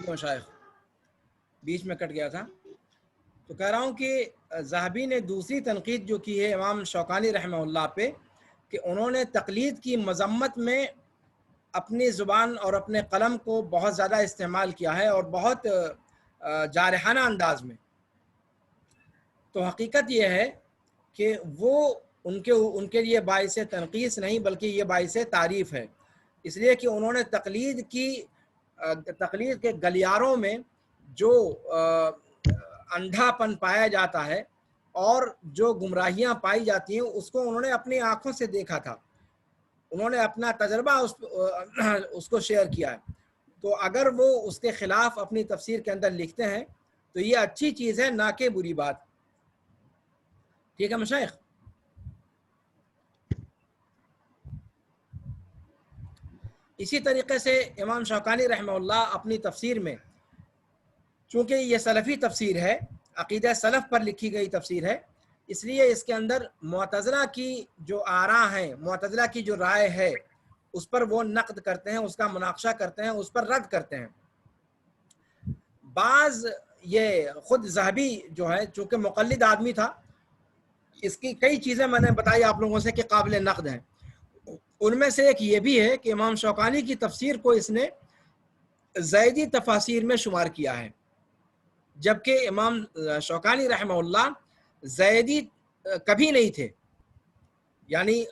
جی مشائخ، بیچ میں کٹ گیا تھا. تو کہہ رہا ہوں کہ ذہبی نے دوسری تنقید جو کی ہے امام شوکانی رحمہ اللہ پہ، کہ انہوں نے تقلید کی مذمت میں اپنی زبان اور اپنے قلم کو بہت زیادہ استعمال کیا ہے اور بہت جارحانہ انداز میں. تو حقیقت یہ ہے کہ وہ ان کے لیے باعث تنقیص نہیں بلکہ یہ باعث تعریف ہے، اس لیے کہ انہوں نے تقلید کے گلیاروں میں جو اندھا پن پایا جاتا ہے اور جو گمراہیاں پائی جاتی ہیں اس کو انہوں نے اپنی آنکھوں سے دیکھا تھا، انہوں نے اپنا تجربہ اس کو شیئر کیا ہے. تو اگر وہ اس کے خلاف اپنی تفسیر کے اندر لکھتے ہیں تو یہ اچھی چیز ہے، نہ کہ بری بات. ٹھیک ہے مشائخ؟ اسی طریقے سے امام شوکانی رحمہ اللہ اپنی تفسیر میں، چونکہ یہ سلفی تفسیر ہے، عقیدہ سلف پر لکھی گئی تفسیر ہے، اس لیے اس کے اندر معتزلہ کی جو آراء ہیں، معتزلہ کی جو رائے ہے اس پر وہ نقد کرتے ہیں، اس کا مناقشہ کرتے ہیں، اس پر رد کرتے ہیں. بعض یہ خود ذہبی جو ہے چونکہ مقلد آدمی تھا، اس کی کئی چیزیں میں نے بتائی آپ لوگوں سے کہ قابل نقد ہیں. ان میں سے ایک یہ بھی ہے کہ امام شوکانی کی تفسیر کو اس نے زیدی تفاسیر میں شمار کیا ہے، جبکہ امام شوکانی رحمہ اللہ زیدی کبھی نہیں تھے. یعنی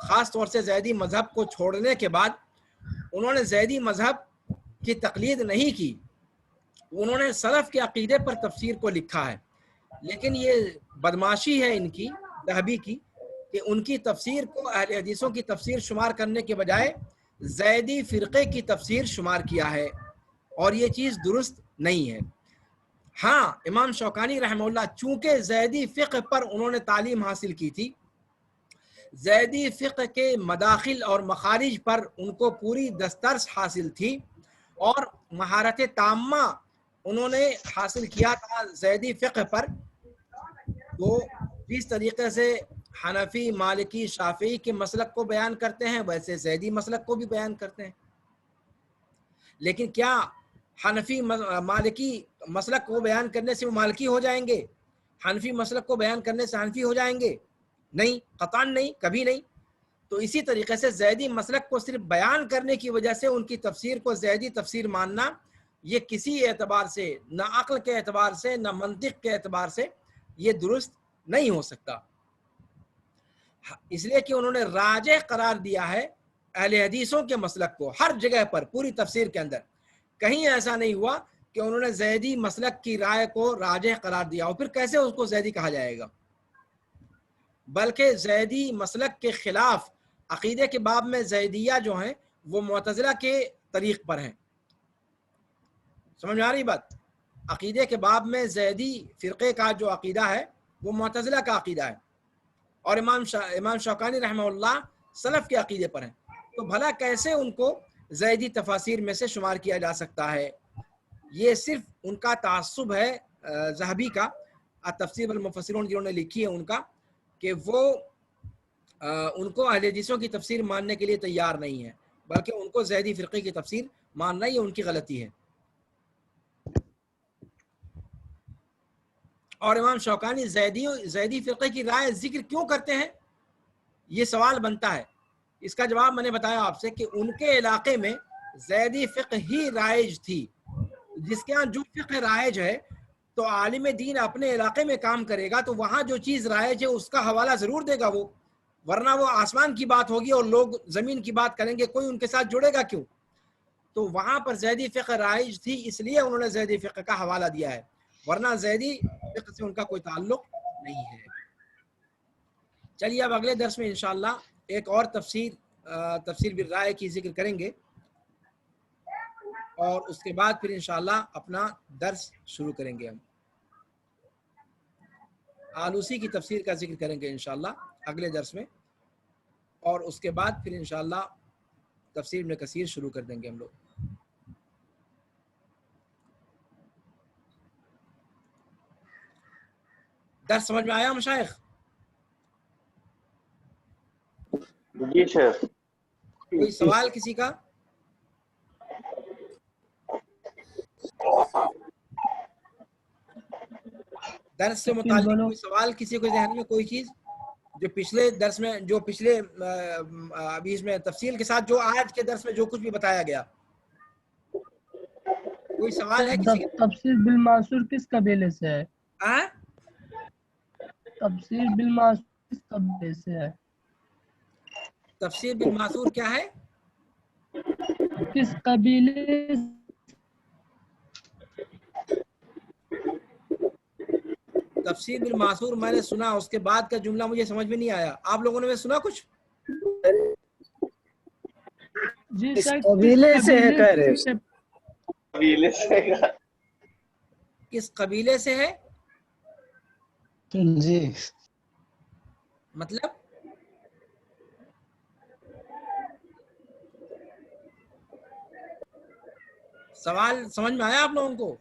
خاص طور سے زیدی مذہب کو چھوڑنے کے بعد انہوں نے زیدی مذہب کی تقلید نہیں کی، انہوں نے سلف کے عقیدے پر تفسیر کو لکھا ہے. لیکن یہ بدماشی ہے ان کی ذہبی کی کہ ان کی تفسیر کو اہل حدیثوں کی تفسیر شمار کرنے کے بجائے زیدی فرقے کی تفسیر شمار کیا ہے، اور یہ چیز درست نہیں ہے. ہاں امام شوکانی رحمہ اللہ چونکہ زیدی فقہ پر انہوں نے تعلیم حاصل کی تھی، زیدی فقہ کے مداخل اور مخارج پر ان کو پوری دسترس حاصل تھی اور مہارت تامہ انہوں نے حاصل کیا تھا زیدی فقہ پر. وہ جس طریقے سے حنفی، مالکی، شافعی کے مسلک کو بیان کرتے ہیں ویسے زیدی مسلک کو بھی بیان کرتے ہیں. لیکن کیا حنفی مالکی مسلک کو بیان کرنے سے وہ مالکی ہو جائیں گے؟ حنفی مسلک کو بیان کرنے سے حنفی ہو جائیں گے؟ نہیں، قطعاً نہیں، کبھی نہیں. تو اسی طریقے سے زیدی مسلک کو صرف بیان کرنے کی وجہ سے ان کی تفسیر کو زیدی تفسیر ماننا، یہ کسی اعتبار سے، نہ عقل کے اعتبار سے نہ منطق کے اعتبار سے یہ درست نہیں ہو سکتا. اس لیے کہ انہوں نے راجح قرار دیا ہے اہل حدیثوں کے مسلک کو ہر جگہ پر، پوری تفسیر کے اندر کہیں ایسا نہیں ہوا کہ انہوں نے زیدی مسلک کی رائے کو راجح قرار دیا. اور پھر کیسے اس کو زیدی کہا جائے گا؟ بلکہ زیدی مسلک کے خلاف عقیدے کے باب میں زیدیہ جو ہیں وہ معتزلہ کے طریق پر ہیں. سمجھ میں آ رہی بات؟ عقیدے کے باب میں زیدی فرقے کا جو عقیدہ ہے وہ معتزلہ کا عقیدہ ہے، اور امام شوکانی رحمہ اللہ سلف کے عقیدے پر ہیں. تو بھلا کیسے ان کو زیدی تفاسیر میں سے شمار کیا جا سکتا ہے؟ یہ صرف ان کا تعصب ہے ذہبی کا، تفسیر المفسرون جنہوں نے لکھی ہے ان کا، کہ وہ ان کو اہل حدیثوں کی تفسیر ماننے کے لیے تیار نہیں ہے، بلکہ ان کو زیدی فرقے کی تفسیر ماننا ہی ان کی غلطی ہے. اور امام شوکانی زیدی فرقے کی رائے ذکر کیوں کرتے ہیں، یہ سوال بنتا ہے. اس کا جواب میں نے بتایا آپ سے کہ ان کے علاقے میں زیدی فقہ ہی رائج تھی. جس کے ہاں جو فقہ رائج ہے تو عالم دین اپنے علاقے میں کام کرے گا تو وہاں جو چیز رائج ہے اس کا حوالہ ضرور دے گا وہ، ورنہ وہ آسمان کی بات ہوگی اور لوگ زمین کی بات کریں گے، کوئی ان کے ساتھ جڑے گا کیوں؟ تو وہاں پر زیدی فقہ رائج تھی، اس لیے انہوں نے زیدی فقہ کا حوالہ دیا ہے، ورنہ زیدی فقہ سے ان کا کوئی تعلق نہیں ہے. چلیے اب اگلے درس میں انشاءاللہ ایک اور تفسیر بالرائے کی ذکر کریں گے، اور اس کے بعد پھر انشاءاللہ اپنا درس شروع کریں گے. ہم آلوسی کی تفسیر کا ذکر کریں گے انشاءاللہ اگلے درس میں، اور اس کے بعد پھر انشاءاللہ تفسیر ابن کثیر شروع کر دیں گے ہم لوگ. درس سمجھ میں آیا مشائخ؟ جی شیخ. کوئی سوال کسی کا؟ درس سے متعلق کوئی سوال کسی کو ذہن میں کوئی چیز جو پچھلے درس میں جو پچھلے ابھی اس میں تفصیل کے ساتھ جو آج کے درس میں جو کچھ بھی بتایا گیا کوئی سوال ہے کسی کا؟ تفسیر بالمعصور کس قبیلے سے ہے؟ تفسیر بالمعصور کس قبیلے سے ہے؟ تفسیر بالمعصور کیا ہے؟ کس قبیلے؟ تفسیر بالمعصور میں نے سنا، اس کے بعد کا جملہ مجھے سمجھ میں نہیں آیا. آپ لوگوں نے سنا کچھ؟ جی اس سر قبیلے سے ہے کہہ رہے ہیں. قبیلے سے کس قبیلے سے ہے جی مطلب؟ سوال سمجھ میں آیا آپ لوگوں کو؟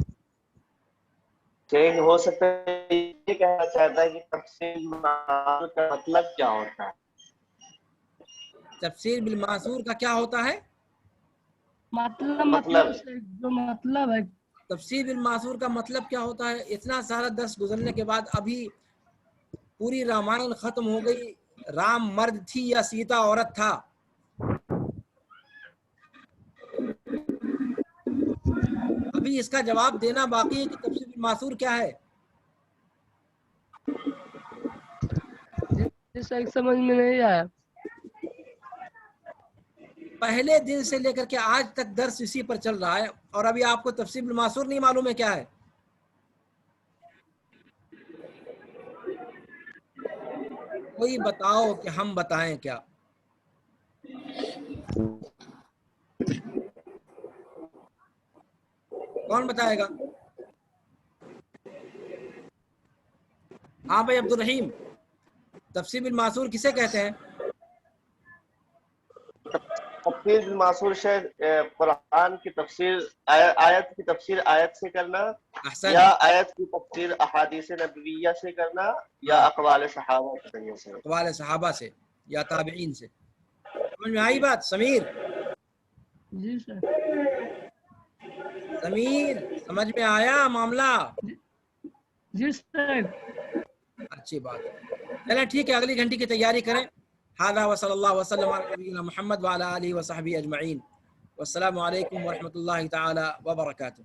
شیخ ہو سکتا ہے یہ کہنا چاہتا ہے کہ تفسیر بالمعصور کا مطلب کیا ہوتا ہے؟ تفسیر بالمعصور کا کیا ہوتا ہے؟ مطلب جو مطلب ہے. تفسیر بالمعصور کا مطلب کیا ہوتا ہے؟ اتنا سارا درس گزرنے کے بعد ابھی پوری رامائن ختم ہو گئی. رام مرد تھی یا سیتا عورت تھا؟ ابھی اس کا جواب دینا باقی ہے کہ تفسیر بالمعصور کیا ہے. جی سر سمجھ میں نہیں آیا. پہلے دن سے لے کر کے آج تک درس اسی پر چل رہا ہے اور ابھی آپ کو تفسیر بالمعصور نہیں معلوم ہے کیا ہے. کوئی بتاؤ کہ ہم بتائیں کیا؟ کون بتائے گا؟ ہاں بھائی عبد الرحیم، تفسیر بالمعصور کسے کہتے ہیں؟ تفسیر بالمعصور شیخ قرآن کی تفسیر آیت کی تفسیر آیت سے کرنا، احسن. یا آیت کی تفسیر احادیث نبویہ سے کرنا، یا اقوال صحابہ کے ذریعے سے. اقوال صحابہ سے یا تابعین سے. سمجھ میں آئی بات؟ سمیر، جی سر. سمیر سمجھ میں آیا معاملہ؟ جی سر. اچھی بات ہے. چلیں ٹھیک ہے، اگلی گھنٹی کی تیاری کریں. هذا وصلی اللہ وسلم علی نبینا محمد وعلی آلہ وصحبہ اجمعین. والسلام علیکم ورحمۃ اللہ تعالی وبرکاتہ.